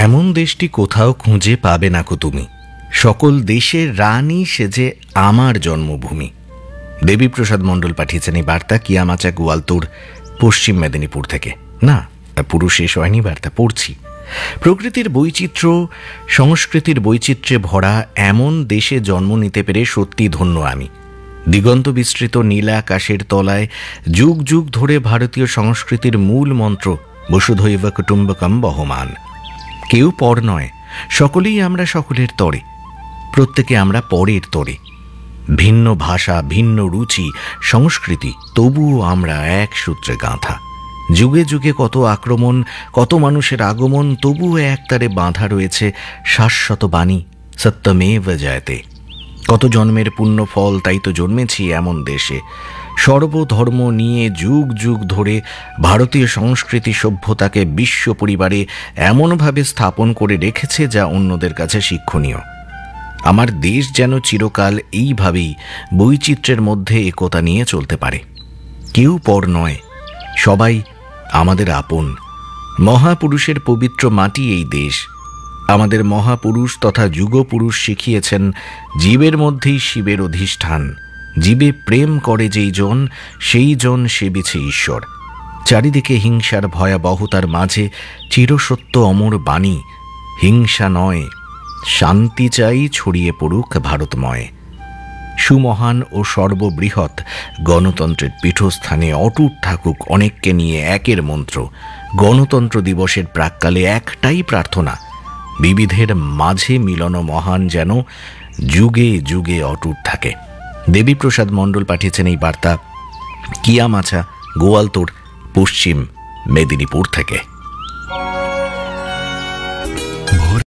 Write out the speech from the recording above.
এমন দেশটি কোথাও খুঁজে পাবে না কো তুমি, সকল দেশের রানী সেজে আমার জন্মভূমি। দেবীপ্রসাদ মণ্ডল পাঠিয়েছেন এই বার্তা কিয়ামাচা গোয়ালতোড়, পশ্চিম মেদিনীপুর থেকে। না, পুরো শেষ হয়নি, বার্তা পড়ছি। প্রকৃতির বৈচিত্র্য, সংস্কৃতির বৈচিত্র্যে ভরা এমন দেশে জন্ম নিতে পেরে সত্যি ধন্য আমি। দিগন্ত বিস্তৃত নীলা আকাশের তলায় যুগ যুগ ধরে ভারতীয় সংস্কৃতির মূল মন্ত্র বসুধৈব কুটুম্বকম বহমান। কেউ পর নয়, সকলেই আমরা সকলের তরে, প্রত্যেকে আমরা পরের তরে। ভিন্ন ভাষা, ভিন্ন রুচি, সংস্কৃতি, তবুও আমরা এক সূত্রে গাঁথা। যুগে যুগে কত আক্রমণ, কত মানুষের আগমন, তবুও একতারে বাঁধা রয়েছে শাশ্বত বাণী সত্যমেব জয়তে। কত জন্মের পুণ্য ফল, তাই তো জন্মেছি এমন দেশে। সর্বধর্ম নিয়ে যুগ যুগ ধরে ভারতীয় সংস্কৃতি সভ্যতাকে বিশ্ব পরিবারে এমনভাবে স্থাপন করে রেখেছে যা অন্যদের কাছে শিক্ষণীয়। আমার দেশ যেন চিরকাল এইভাবেই বৈচিত্র্যের মধ্যে একতা নিয়ে চলতে পারে। কেউ পর নয়, সবাই আমাদের আপন। মহাপুরুষের পবিত্র মাটি এই দেশ। আমাদের মহাপুরুষ তথা যুগপুরুষ শিখিয়েছেন জীবের মধ্যেই শিবের অধিষ্ঠান। জীবে প্রেম করে যেই জন, সেই জন সেবিছে ঈশ্বর। চারিদিকে হিংসার ভয়াবহতার মাঝে চিরসত্য অমর বাণী, হিংসা নয়, শান্তি চাই ছড়িয়ে পড়ুক ভারতময়। সুমহান ও সর্ববৃহৎ গণতন্ত্রের পীঠস্থানে অটুট থাকুক অনেককে নিয়ে একের মন্ত্র। গণতন্ত্র দিবসের প্রাক্কালে একটাই প্রার্থনা, বিবিধের মাঝে মিলন মহান যেন যুগে যুগে অটুট থাকে। দেবীপ্রসাদ মণ্ডল পাঠিয়েছেন এই বার্তা কিয়ামাচা গোয়ালতোড়, পশ্চিম মেদিনীপুর থেকে।